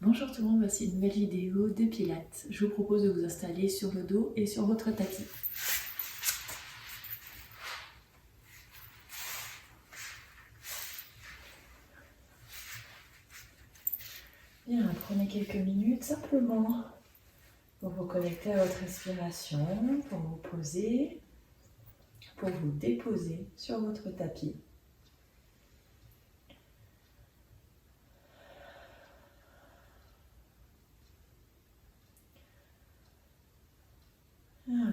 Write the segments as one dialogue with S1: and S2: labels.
S1: Bonjour tout le monde, voici une nouvelle vidéo de Pilates. Je vous propose de vous installer sur le dos et sur votre tapis. Bien, prenez quelques minutes simplement pour vous connecter à votre respiration, pour vous poser, pour vous déposer sur votre tapis.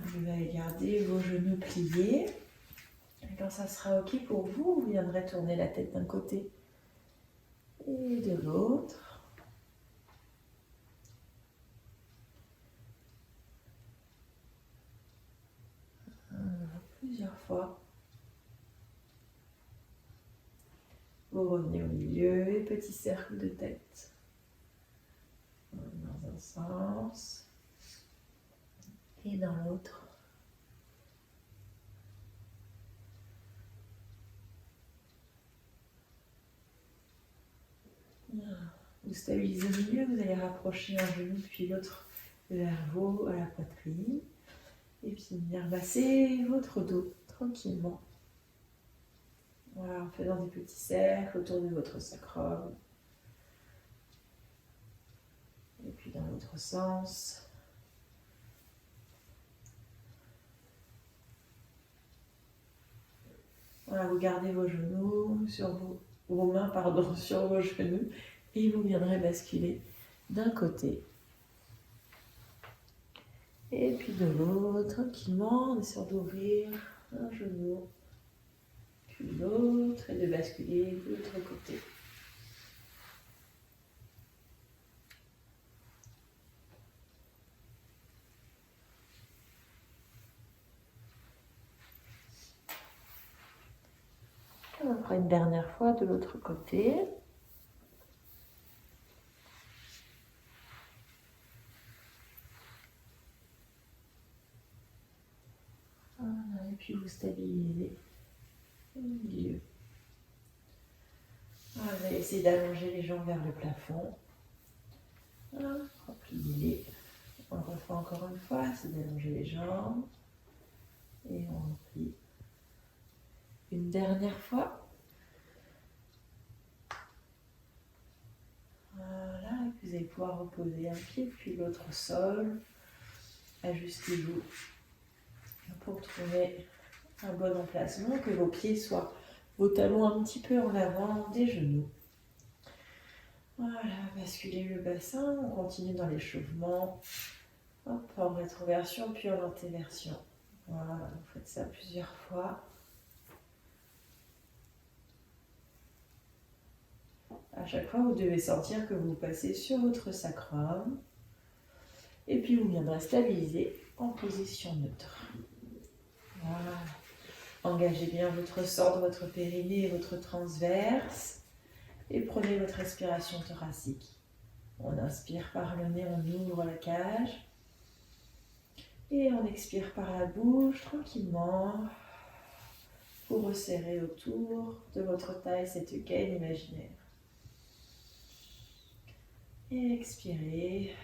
S1: Vous allez garder vos genoux pliés. Et quand ça sera OK pour vous, vous viendrez tourner la tête d'un côté et de l'autre. Plusieurs fois. Vous revenez au milieu et petit cercle de tête. Dans un sens et dans l'autre. Vous stabilisez au milieu, vous allez rapprocher un genou puis l'autre vers vous à la poitrine. Et puis venir masser votre dos tranquillement. Voilà, en faisant des petits cercles autour de votre sacrum. Et puis dans l'autre sens. Voilà, vous gardez vos genoux sur vos mains, sur vos genoux. Et vous viendrez basculer d'un côté. Et puis de l'autre, tranquillement, on essaie d'ouvrir un genou, puis l'autre, et de basculer de l'autre côté. On fera une dernière fois de l'autre côté. Voilà, et puis vous stabilisez au milieu. Voilà, vous allez essayer d'allonger les jambes vers le plafond. Voilà, repliez-les. On refait encore une fois, c'est d'allonger les jambes. Et on replie. Une dernière fois. Voilà, et puis vous allez pouvoir reposer un pied puis l'autre au sol. Ajustez-vous pour trouver un bon emplacement, que vos pieds soient vos talons un petit peu en avant des genoux. Voilà, basculez le bassin, on continue dans l'échauffement. Hop, en rétroversion puis en antéversion. Voilà, vous faites ça plusieurs fois. À chaque fois, vous devez sentir que vous passez sur votre sacrum. Et puis, vous viendrez stabiliser en position neutre. Voilà. Engagez bien votre centre, votre périnée et votre transverse. Et prenez votre respiration thoracique. On inspire par le nez, on ouvre la cage. Et on expire par la bouche tranquillement. Pour resserrer autour de votre taille cette gaine imaginaire. Et expirez.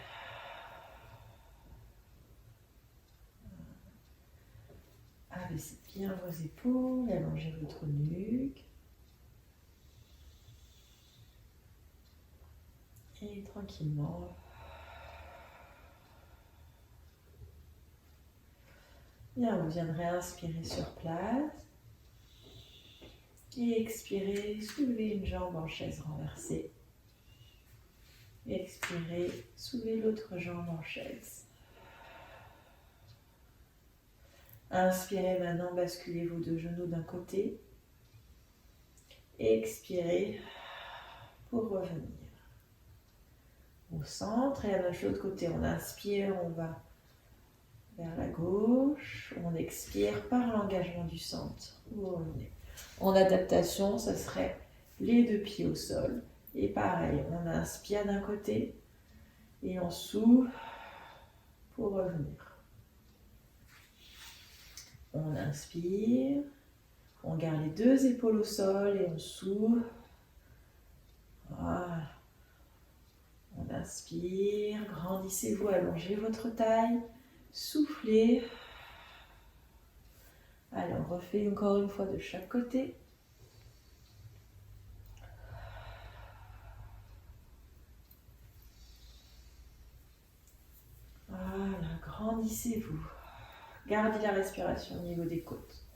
S1: Abaissez bien vos épaules, allongez votre nuque. Et tranquillement. Bien, vous viendrez inspirer sur place. Et expirez, soulevez une jambe en chaise renversée. Expirez, soulevez l'autre jambe en chaise. Inspirez maintenant, basculez vos deux genoux d'un côté. Expirez pour revenir au centre. Et à l'autre côté, on inspire, on va vers la gauche. On expire par l'engagement du centre. Vous revenez. En adaptation, ça serait les deux pieds au sol. Et pareil, on inspire d'un côté et on souffle pour revenir. On inspire, on garde les deux épaules au sol et on souffle. Voilà. On inspire, grandissez-vous, allongez votre taille, soufflez. Allez, on refait encore une fois de chaque côté. Voilà, grandissez-vous. Gardez la respiration au niveau des côtes.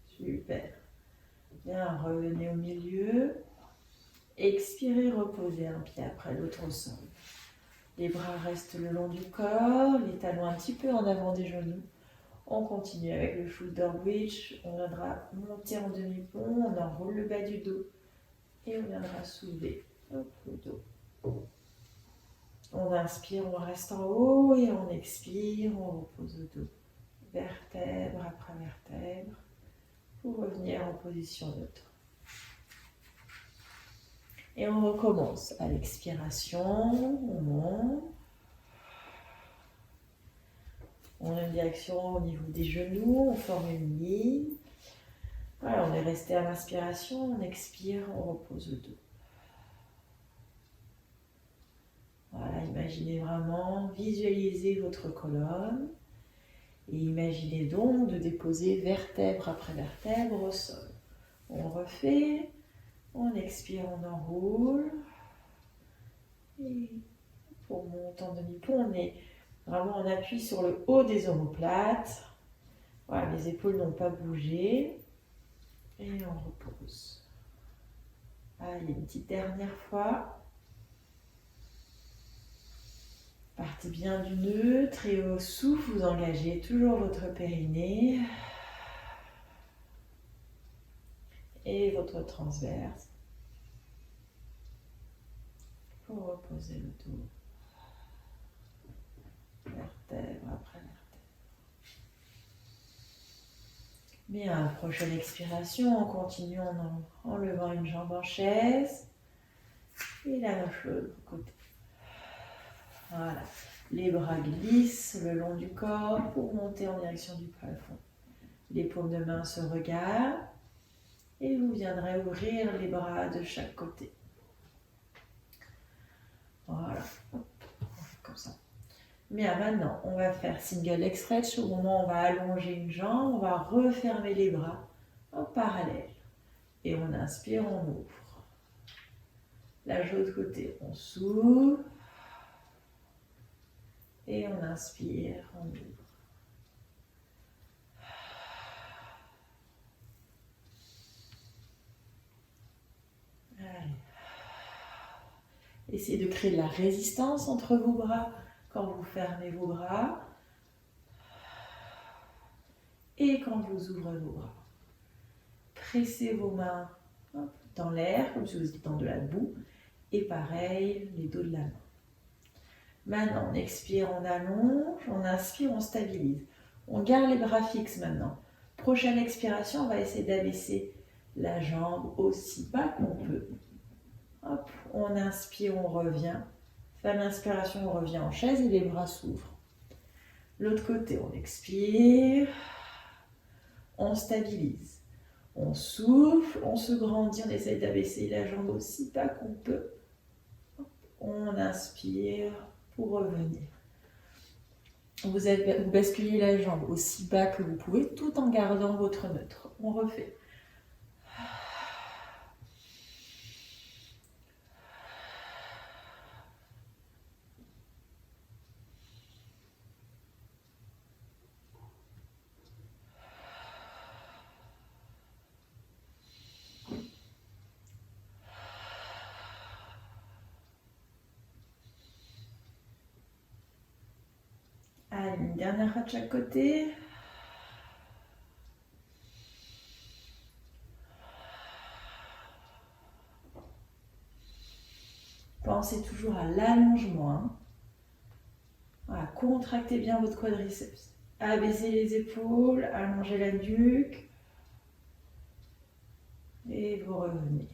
S1: Super. Bien, revenez au milieu. Expirez, reposez un pied après l'autre au sol. Les bras restent le long du corps, les talons un petit peu en avant des genoux. On continue avec le shoulder bridge. On viendra monter en demi-pont, on enroule le bas du dos et on viendra soulever le dos. On inspire, on reste en haut et on expire, on repose le dos. Vertèbre après vertèbre pour revenir en position neutre. Et on recommence à l'expiration, on monte. On a une direction au niveau des genoux, on forme une ligne. Voilà, on est resté à l'inspiration, on expire, on repose le dos. Voilà, imaginez vraiment, visualisez votre colonne. Et imaginez donc de déposer vertèbre après vertèbre au sol. On refait, on expire, on enroule. Et pour monter en demi-pont, on est vraiment en appui sur le haut des omoplates. Voilà, les épaules n'ont pas bougé. Et on repose. Allez, une petite dernière fois. Partez bien du neutre et au souffle, vous engagez toujours votre périnée et votre transverse pour reposer le dos. Vertèbre après vertèbre. Bien, prochaine expiration, on continue en levant une jambe en chaise et la même chose de l'autre côté. Voilà, les bras glissent le long du corps pour monter en direction du plafond. Les paumes de main se regardent et vous viendrez ouvrir les bras de chaque côté. Voilà, comme ça. Bien, maintenant, on va faire single leg stretch. Au moment où on va allonger une jambe, on va refermer les bras en parallèle. Et on inspire, on ouvre. Là, de l'autre côté, on s'ouvre. Et on inspire, on ouvre. Allez. Essayez de créer de la résistance entre vos bras quand vous fermez vos bras et quand vous ouvrez vos bras. Pressez vos mains dans l'air comme si vous étiez dans de la boue et pareil, les dos de la main. Maintenant, on expire, on allonge, on inspire, on stabilise. On garde les bras fixes maintenant. Prochaine expiration, on va essayer d'abaisser la jambe aussi bas qu'on peut. Hop, on inspire, on revient. Fin d'inspiration, on revient en chaise et les bras s'ouvrent. L'autre côté, on expire, on stabilise. On souffle, on se grandit, on essaie d'abaisser la jambe aussi bas qu'on peut. On inspire pour revenir. Vous basculez la jambe aussi bas que vous pouvez tout en gardant votre neutre. On refait. Allez, une dernière fois de chaque côté. Pensez toujours à l'allongement. Voilà, contractez bien votre quadriceps. Abaissez les épaules, allongez la nuque. Et vous revenez.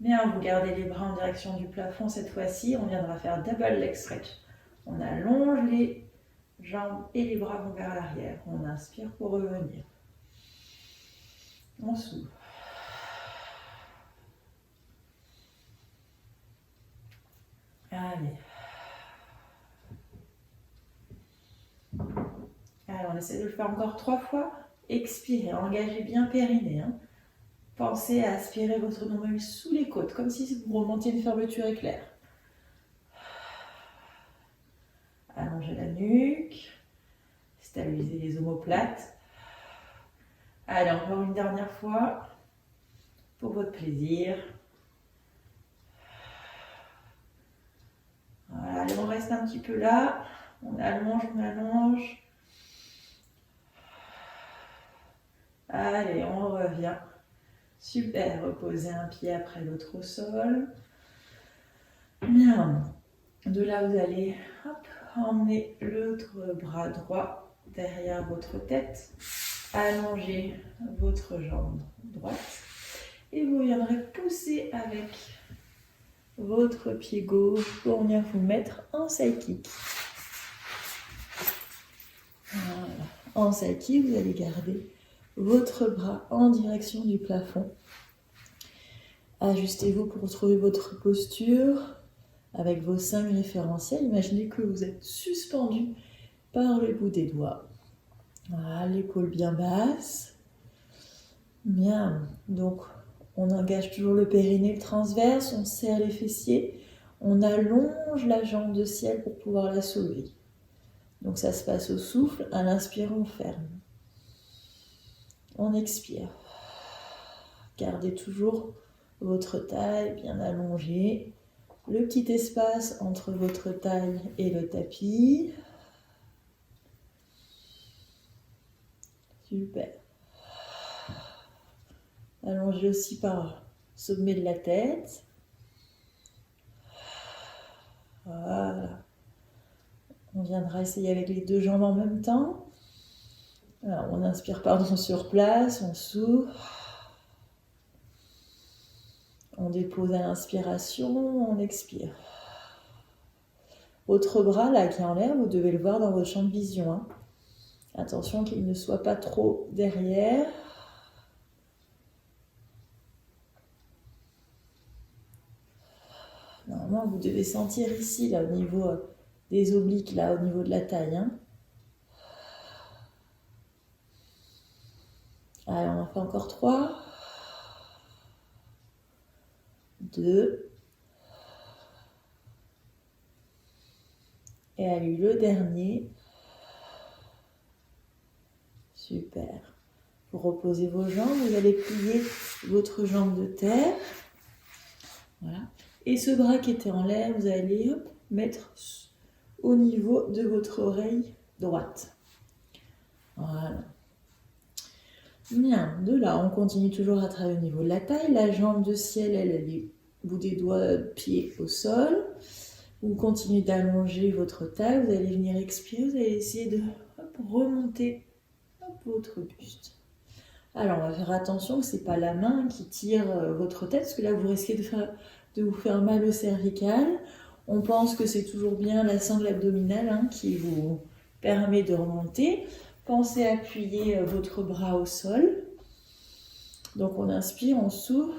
S1: Bien, vous gardez les bras en direction du plafond cette fois-ci. On viendra faire double leg stretch. On allonge les jambes et les bras vont vers l'arrière. On inspire pour revenir. On s'ouvre. Allez. Alors, on essaie de le faire encore 3 fois. Expirez, engagez bien périnée. Hein. Pensez à aspirer votre nombril sous les côtes, comme si vous remontiez une fermeture éclair. Allongez la nuque. Stabilisez les omoplates. Allez, encore une dernière fois. Pour votre plaisir. Voilà, allez, on reste un petit peu là. On allonge, on allonge. Allez, on revient. Super, reposez un pied après l'autre au sol. Bien. De là, vous allez emmener l'autre bras droit derrière votre tête. Allongez votre jambe droite. Et vous viendrez pousser avec votre pied gauche pour venir vous mettre en side kick. Voilà. En side kick, vous allez garder votre bras en direction du plafond. Ajustez-vous pour retrouver votre posture avec vos 5 référentiels. Imaginez que vous êtes suspendu par le bout des doigts. Voilà, l'épaule bien basse. Bien, donc on engage toujours le périnée, le transverse, on serre les fessiers, on allonge la jambe de ciel pour pouvoir la soulever. Donc ça se passe au souffle, à l'inspire on ferme. On expire. Gardez toujours votre taille bien allongée. Le petit espace entre votre taille et le tapis. Super. Allongez aussi par le sommet de la tête. Voilà. On viendra essayer avec les 2 jambes en même temps. Alors, on inspire sur place, on souffle. On dépose à l'inspiration, on expire. Votre bras là qui est en l'air, vous devez le voir dans votre champ de vision. Hein. Attention qu'il ne soit pas trop derrière. Normalement, vous devez sentir ici, là, au niveau des obliques, là, au niveau de la taille. Hein. Allez, on en fait encore 3. 2. Et allez, le dernier. Super. Vous reposez vos jambes, vous allez plier votre jambe de terre. Voilà. Et ce bras qui était en l'air, vous allez mettre au niveau de votre oreille droite. Voilà. Bien, de là, on continue toujours à travailler au niveau de la taille. La jambe de ciel, elle est au bout des doigts, pieds au sol. Vous continuez d'allonger votre taille, vous allez venir expirer, vous allez essayer de remonter votre buste. Alors, on va faire attention que ce n'est pas la main qui tire votre tête, parce que là, vous risquez de vous faire mal au cervical. On pense que c'est toujours bien la sangle abdominale hein, qui vous permet de remonter. Pensez à appuyer votre bras au sol. Donc, on inspire, on souffle.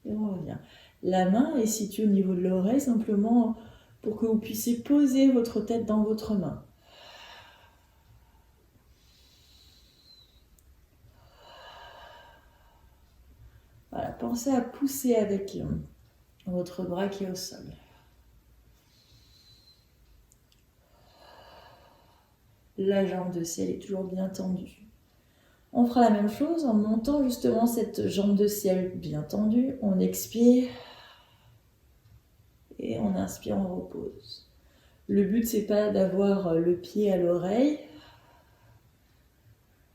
S1: Et on revient. La main est située au niveau de l'oreille, simplement pour que vous puissiez poser votre tête dans votre main. Voilà, pensez à pousser avec votre bras qui est au sol. La jambe de ciel est toujours bien tendue. On fera la même chose en montant justement cette jambe de ciel bien tendue. On expire et on inspire, on repose. Le but, c'est pas d'avoir le pied à l'oreille,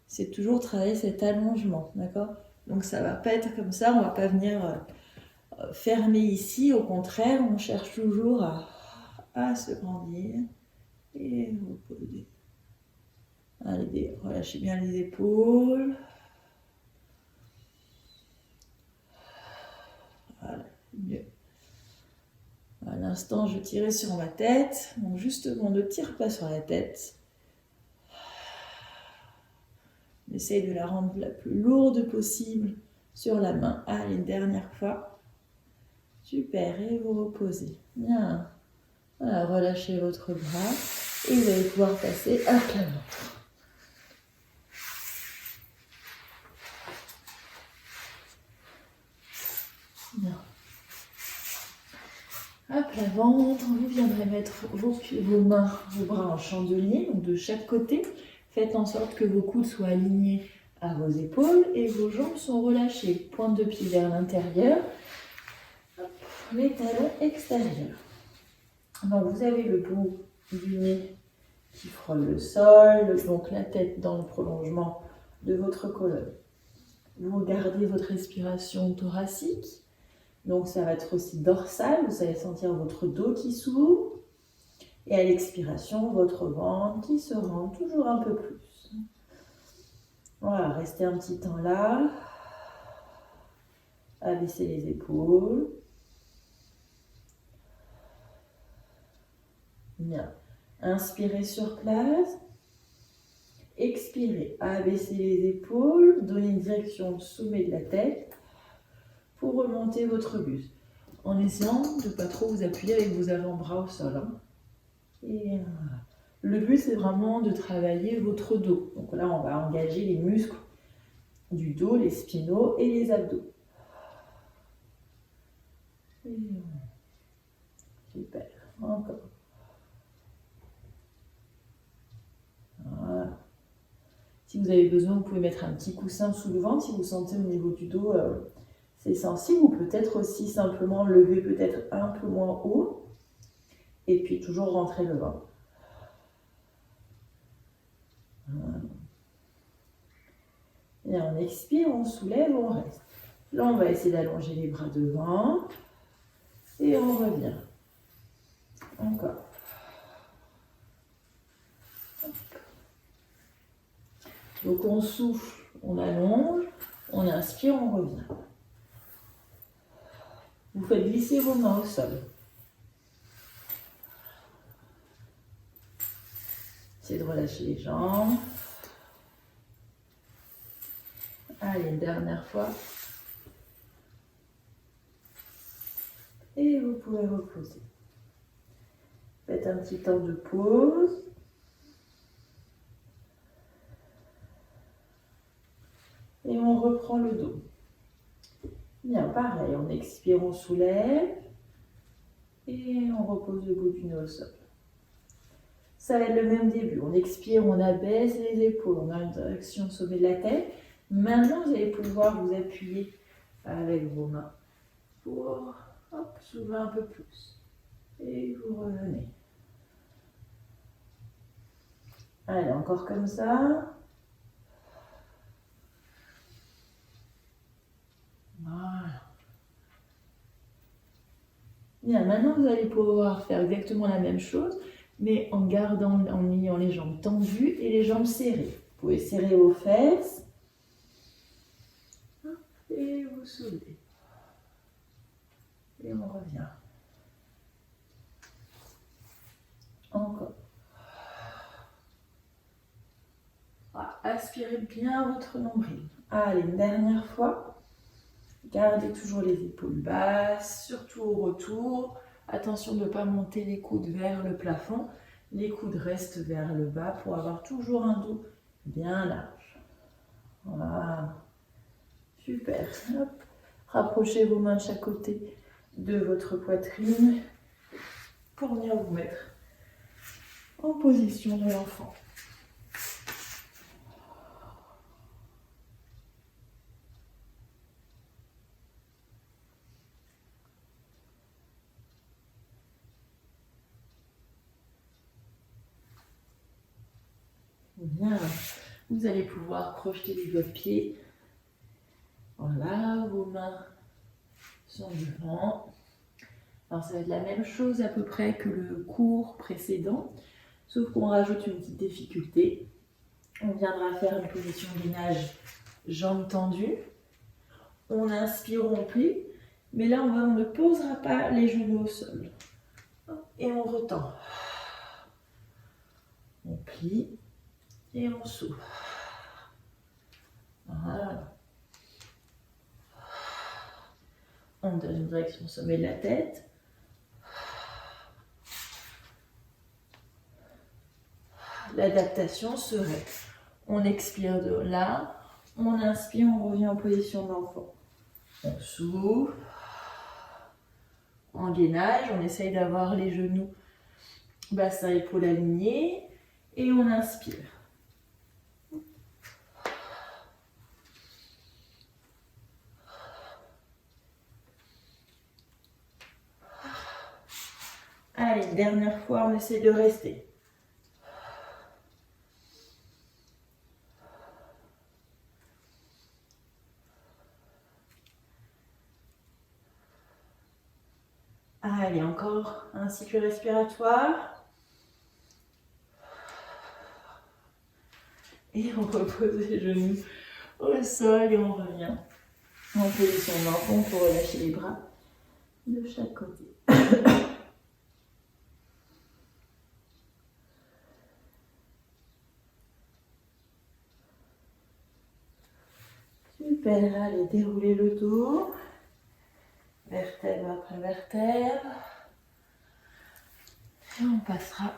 S1: c'est toujours travailler cet allongement, d'accord ? Donc ça va pas être comme ça, on va pas venir fermer ici, au contraire, on cherche toujours à se grandir et reposer. Allez, relâchez bien les épaules. Voilà, mieux. À l'instant, je tirais sur ma tête. Donc justement, ne tire pas sur la tête. On essaye de la rendre la plus lourde possible sur la main. Allez, une dernière fois. Super, et vous reposez. Bien. Voilà, relâchez votre bras et vous allez pouvoir passer à plat ventre. Bien. À plat ventre, vous viendrez mettre vos mains, vos bras en chandelier, donc de chaque côté. Faites en sorte que vos coudes soient alignés à vos épaules et vos jambes sont relâchées. Pointe de pied vers l'intérieur, les talons extérieurs. Donc vous avez le bout du nez qui frôle le sol, donc la tête dans le prolongement de votre colonne. Vous gardez votre respiration thoracique, donc ça va être aussi dorsal, vous allez sentir votre dos qui s'ouvre, et à l'expiration, votre ventre qui se rend toujours un peu plus. Voilà, restez un petit temps là, abaissez les épaules. Bien. Inspirez sur place. Expirez. Abaissez les épaules. Donnez une direction au sommet de la tête pour remonter votre buste. En essayant de ne pas trop vous appuyer avec vos avant-bras au sol. Et le but, c'est vraiment de travailler votre dos. Donc là, on va engager les muscles du dos, les spinaux et les abdos. Et super. Encore. Voilà. Si vous avez besoin, vous pouvez mettre un petit coussin sous le ventre si vous sentez au niveau du dos c'est sensible, ou peut-être aussi simplement lever peut-être un peu moins haut et puis toujours rentrer le ventre. Voilà. Et on expire, on soulève, on reste. Là, on va essayer d'allonger les bras devant et on revient. Encore. Donc on souffle, on allonge, on inspire, on revient. Vous faites glisser vos mains au sol. Essayez de relâcher les jambes. Allez, une dernière fois. Et vous pouvez reposer. Faites un petit temps de pause. Et on reprend le dos. Bien, pareil, on expire, on soulève. Et on repose le bout du nez au sol. Ça va être le même début. On expire, on abaisse les épaules, on a une direction au sommet de la tête. Maintenant, vous allez pouvoir vous appuyer avec vos mains pour soulever un peu plus. Et vous revenez. Allez, encore comme ça. Voilà. Bien, maintenant vous allez pouvoir faire exactement la même chose, mais en ayant les jambes tendues et les jambes serrées. Vous pouvez serrer vos fesses et vous soulevez. Et on revient. Encore. Voilà. Aspirez bien votre nombril. Allez, une dernière fois. Gardez toujours les épaules basses, surtout au retour. Attention de ne pas monter les coudes vers le plafond. Les coudes restent vers le bas pour avoir toujours un dos bien large. Voilà. Super. Hop. Rapprochez vos mains de chaque côté de votre poitrine pour venir vous mettre en position de l'enfant. Bien. Vous allez pouvoir projeter les doigts de pied. Voilà, vos mains sont devant. Alors ça va être la même chose à peu près que le cours précédent, sauf qu'on rajoute une petite difficulté. On viendra faire une position de gainage, jambes tendues. On inspire, on plie, mais là on ne posera pas les genoux au sol. Et on retend. On plie et on souffle. Voilà. On donne une direction au sommet de la tête. L'adaptation serait, on expire de là, on inspire, on revient en position d'enfant. On souffle, en gainage, on essaye d'avoir les genoux, bassin, épaules alignés, et on inspire. Allez, dernière fois, on essaie de rester. Allez, encore un cycle respiratoire. Et on repose les genoux au sol et on revient en position d'enfant pour relâcher les bras de chaque côté. Super, allez, déroulez le dos. Vertèbre après vertèbre. Et on passera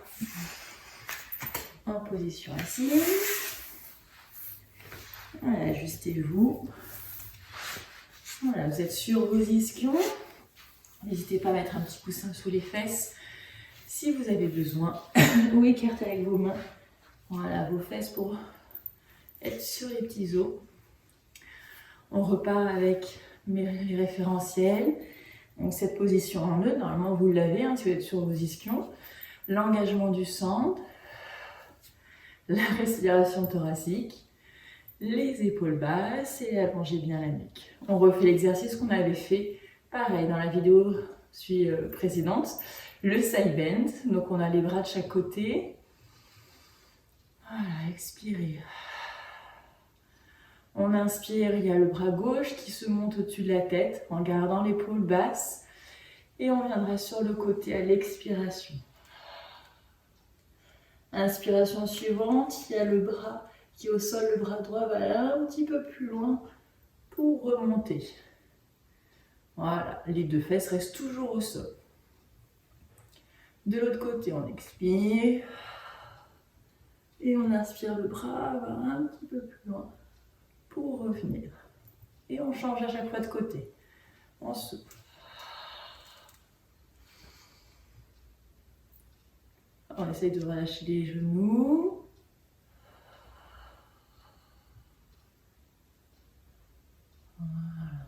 S1: en position assise. Voilà, ajustez-vous. Voilà, vous êtes sur vos ischions. N'hésitez pas à mettre un petit coussin sous les fesses si vous avez besoin. Ou écartez avec vos mains. Voilà, vos fesses pour être sur les petits os. On repart avec les référentiels. Donc cette position en neutre, normalement vous l'avez si vous êtes sur vos ischions. L'engagement du centre, la respiration thoracique, les épaules basses et allongez bien la nuque. On refait l'exercice qu'on avait fait, pareil, dans la vidéo précédente, le side bend. Donc on a les bras de chaque côté. Voilà, expirez. On inspire, il y a le bras gauche qui se monte au-dessus de la tête en gardant l'épaule basse. Et on viendra sur le côté à l'expiration. Inspiration suivante, il y a le bras qui est au sol, le bras droit va aller un petit peu plus loin pour remonter. Voilà, les deux fesses restent toujours au sol. De l'autre côté, on expire. Et on inspire, le bras va un petit peu plus loin pour revenir. Et on change à chaque fois de côté. On souffle. On essaye de relâcher les genoux. Voilà.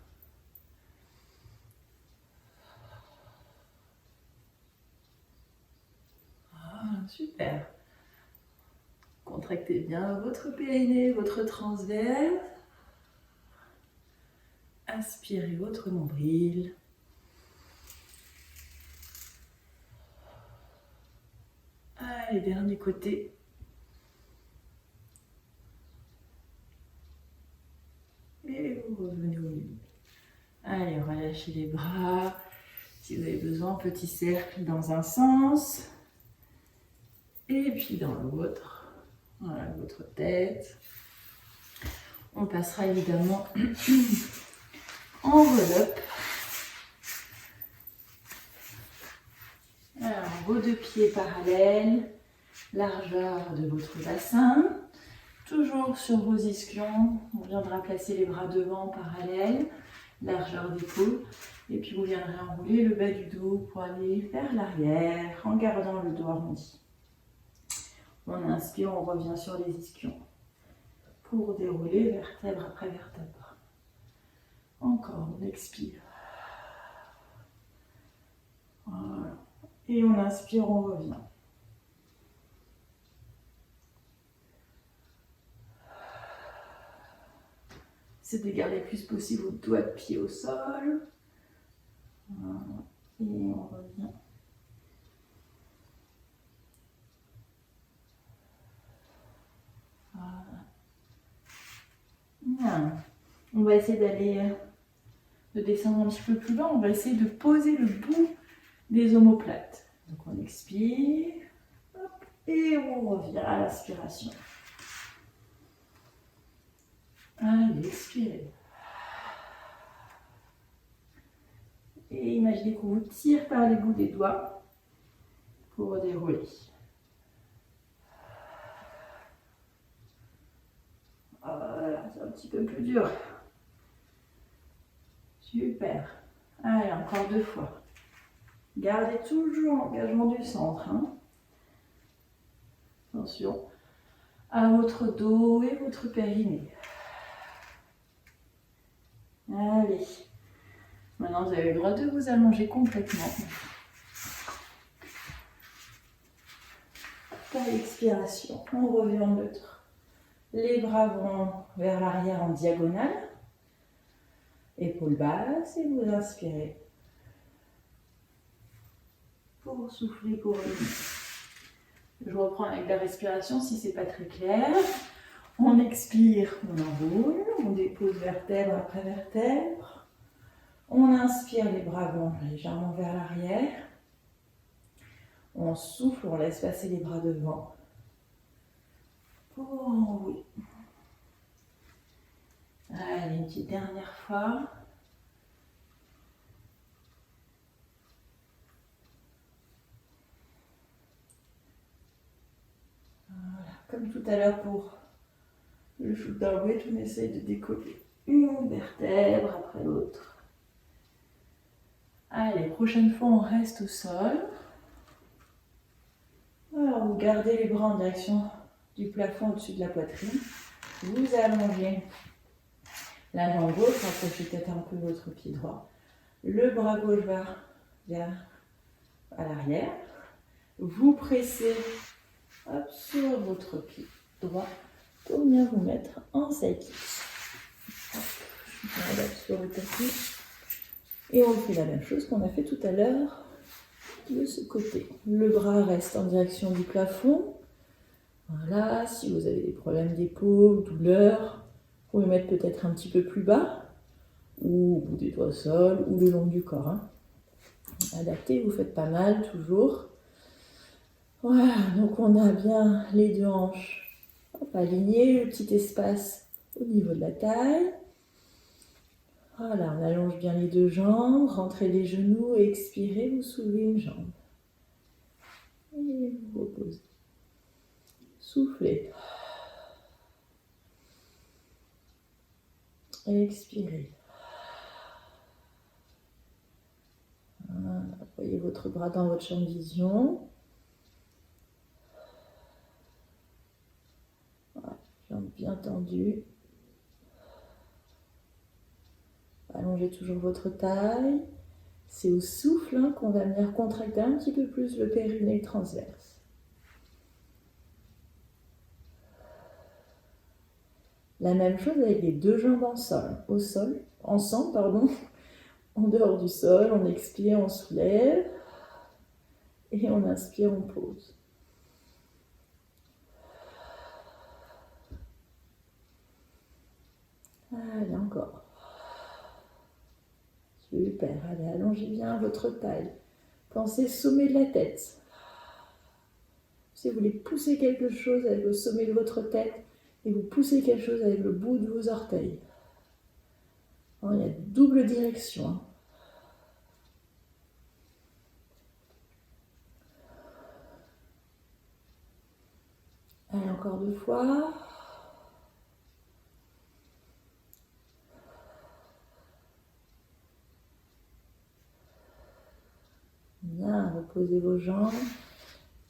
S1: Ah, super. Contractez bien votre périnée, votre transverse. Aspirez votre nombril. Allez, dernier côté. Et vous revenez au milieu. Allez, relâchez les bras. Si vous avez besoin, petit cercle dans un sens. Et puis dans l'autre. Voilà, votre tête. On passera évidemment enveloppe. Alors, vos deux pieds parallèles, largeur de votre bassin. Toujours sur vos ischions, on viendra placer les bras devant parallèles, largeur d'épaule. Et puis vous viendrez enrouler le bas du dos pour aller vers l'arrière en gardant le dos arrondi. On inspire, on revient sur les ischions pour dérouler vertèbre après vertèbre. Encore, on expire. Voilà. Et on inspire, on revient. C'est de garder le plus possible vos doigts de pied au sol. Voilà. Et on revient. Voilà. Bien. On va essayer de descendre un petit peu plus bas. On va essayer de poser le bout des omoplates. Donc on expire. Hop, et on revient à l'aspiration. Allez, expirez. Et imaginez qu'on vous tire par les bouts des doigts pour dérouler. Voilà, c'est un petit peu plus dur. Super. Allez, encore 2 fois. Gardez toujours l'engagement du centre. Hein. Attention à votre dos et votre périnée. Allez. Maintenant, vous avez le droit de vous allonger complètement. À l'expiration, on revient en neutre. Les bras vont vers l'arrière en diagonale. Épaules basses et vous inspirez. Pour souffler, pour revenir. Je reprends avec la respiration si c'est pas très clair. On expire, on enroule, on dépose vertèbre après vertèbre. On inspire, les bras vont légèrement vers l'arrière. On souffle, on laisse passer les bras devant. Pour enrouler. Allez, une petite dernière fois. Voilà, comme tout à l'heure pour le shoulder weight, on essaye de décoller une vertèbre après l'autre. Allez, prochaine fois, on reste au sol. Alors, vous gardez les bras en direction du plafond au-dessus de la poitrine. Vous allongez la jambe gauche, rapprochez peut-être un peu votre pied droit. Le bras gauche va vers à l'arrière. Vous pressez sur votre pied droit pour bien vous mettre en side kick. Je m'adapte sur le tapis. Et on fait la même chose qu'on a fait tout à l'heure de ce côté. Le bras reste en direction du plafond. Voilà, si vous avez des problèmes d'épaule, douleur, vous pouvez mettre peut-être un petit peu plus bas, ou au bout des doigts au sol, ou le long du corps. Hein. Adaptez, vous faites pas mal, toujours. Voilà, donc on a bien les 2 hanches alignées, le petit espace au niveau de la taille. Voilà, on allonge bien les 2 jambes, rentrez les genoux, expirez, vous soulevez une jambe. Et vous reposez. Soufflez. Expirez. Voilà, voyez votre bras dans votre champ de vision. Voilà, jambes bien tendues. Allongez toujours votre taille. C'est au souffle hein, qu'on va venir contracter un petit peu plus le périnée transverse. La même chose avec les 2 jambes ensemble, en dehors du sol, on expire, on soulève, et on inspire, on pose. Allez, encore. Super, allez, allongez bien votre taille. Pensez sommet de la tête. Si vous voulez pousser quelque chose avec le sommet de votre tête, et vous poussez quelque chose avec le bout de vos orteils. Alors, il y a double direction. Hein. Allez, encore 2 fois. Bien, reposez vos jambes.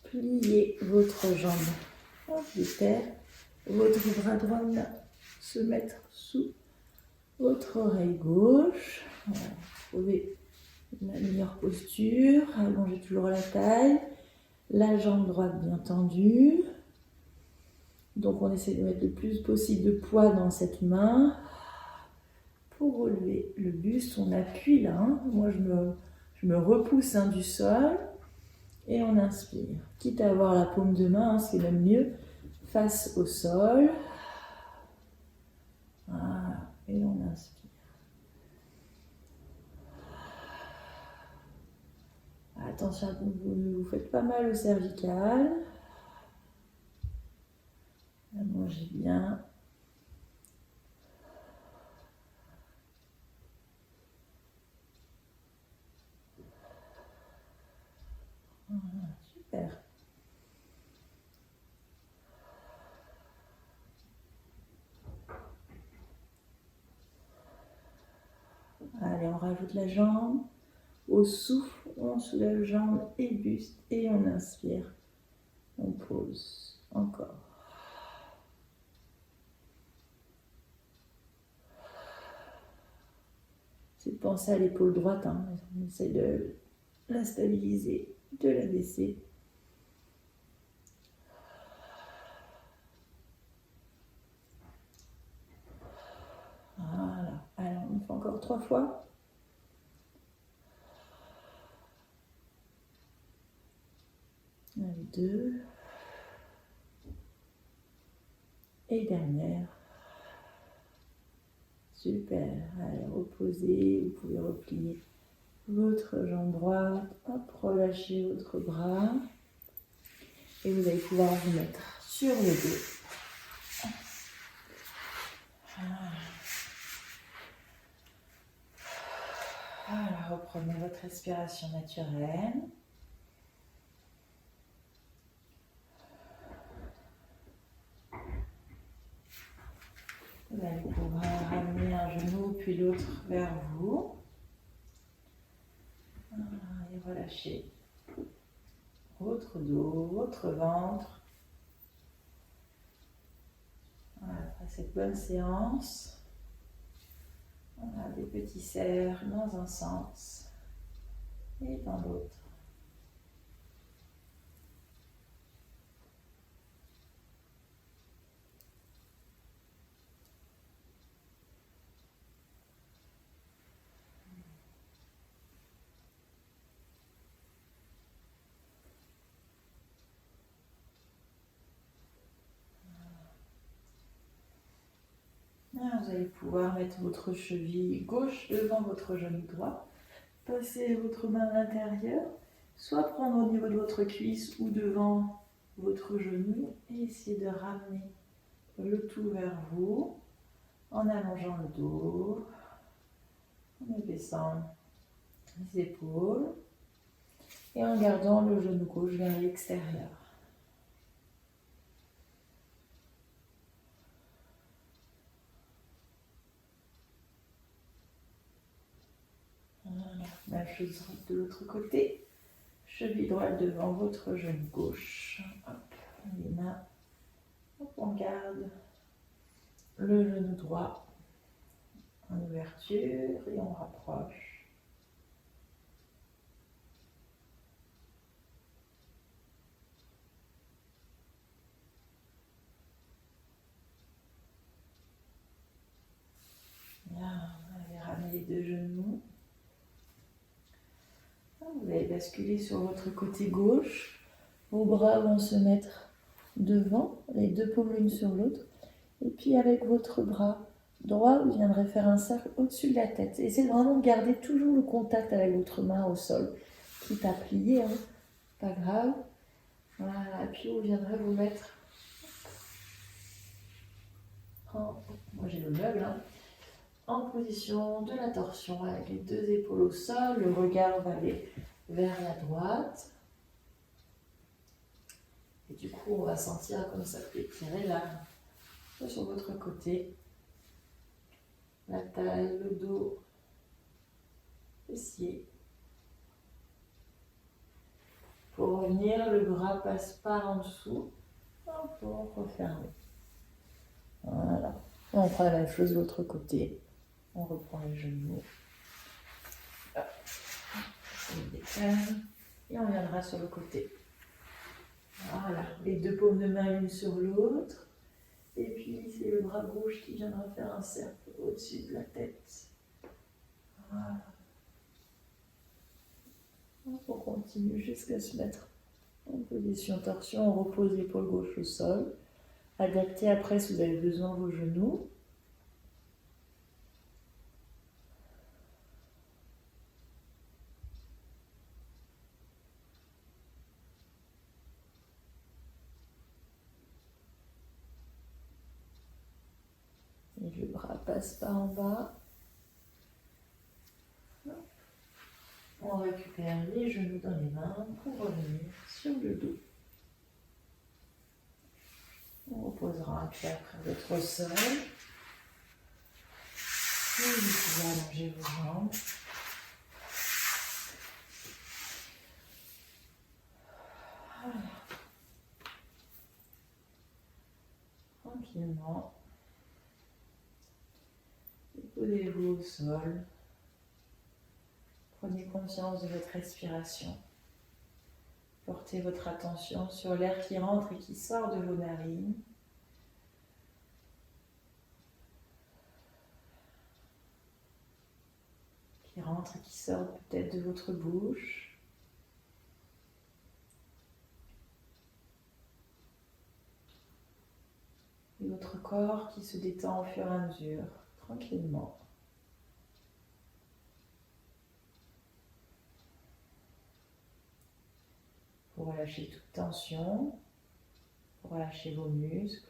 S1: Pliez votre jambe de terre. Votre bras droit va se mettre sous votre oreille gauche. Voilà, trouvez la meilleure posture. Allongez toujours la taille. La jambe droite bien tendue. Donc on essaie de mettre le plus possible de poids dans cette main. Pour relever le buste, on appuie là. Hein. Moi je me repousse du sol. Et on inspire. Quitte à avoir la paume de main, c'est même mieux. Face au sol. Voilà. Et on inspire. Attention, vous faites pas mal au cervical. Allongez bien. Allez, on rajoute la jambe. Au souffle, on soulève jambe et buste et on inspire. On pose. Encore. C'est de penser à l'épaule droite. Hein. On essaie de la stabiliser, de la baisser. Voilà. Alors, on fait encore 3 fois. Allez, 2. Et dernière. Super. Allez, reposez. Vous pouvez replier votre jambe droite. Hop, relâchez votre bras. Et vous allez pouvoir vous mettre sur le dos. Voilà, reprenez votre respiration naturelle. Vous allez pouvoir ramener un genou puis l'autre vers vous. Voilà, et relâchez votre dos, votre ventre. Voilà, après cette bonne séance, on a des petits cercles dans un sens et dans l'autre. Vous allez pouvoir mettre votre cheville gauche devant votre genou droit. Passez votre main à l'intérieur, soit prendre au niveau de votre cuisse ou devant votre genou et essayer de ramener le tout vers vous en allongeant le dos, en abaissant les épaules et en gardant le genou gauche vers l'extérieur. Voilà. Même chose de l'autre côté. Cheville droite devant votre genou gauche. Hop, les mains. Hop, on garde le genou droit en ouverture et on rapproche. Bien, vous allez ramener les deux genoux. Vous allez basculer sur votre côté gauche. Vos bras vont se mettre devant, les deux paumes l'une sur l'autre. Et puis avec votre bras droit, vous viendrez faire un cercle au-dessus de la tête. Essayez vraiment de garder toujours le contact avec votre main au sol. Quitte à plier, hein, pas grave. Voilà, et puis vous viendrez vous mettre moi j'ai le meuble, hein, en position de la torsion avec les deux épaules au sol. Le regard va aller vers la droite. Et du coup, on va sentir comme ça peut étirer là, sur votre côté. La taille, le dos, fessier. Pour revenir, le bras passe par en dessous pour refermer. Voilà. On fera la même chose de l'autre côté. On reprend les genoux. On décale. Et on viendra sur le côté. Voilà. Les deux paumes de main l'une sur l'autre. Et puis c'est le bras gauche qui viendra faire un cercle au-dessus de la tête. Voilà. On continue jusqu'à se mettre en position torsion. On repose l'épaule gauche au sol. Adaptez après si vous avez besoin vos genoux. Et le bras passe par en bas. On récupère les genoux dans les mains pour revenir sur le dos. On reposera un pied après votre sol. Et vous pouvez allonger vos jambes. Voilà. Tranquillement. Déposez-vous au sol. Prenez conscience de votre respiration. Portez votre attention sur l'air qui rentre et qui sort de vos narines. Qui rentre et qui sort peut-être de votre bouche. Et votre corps qui se détend au fur et à mesure, tranquillement. Pour relâcher toute tension, pour relâcher vos muscles.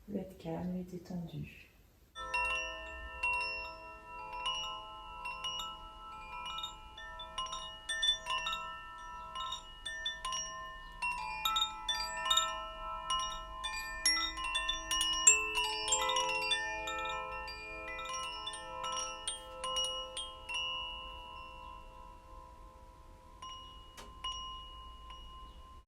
S1: Vous êtes calme et détendu.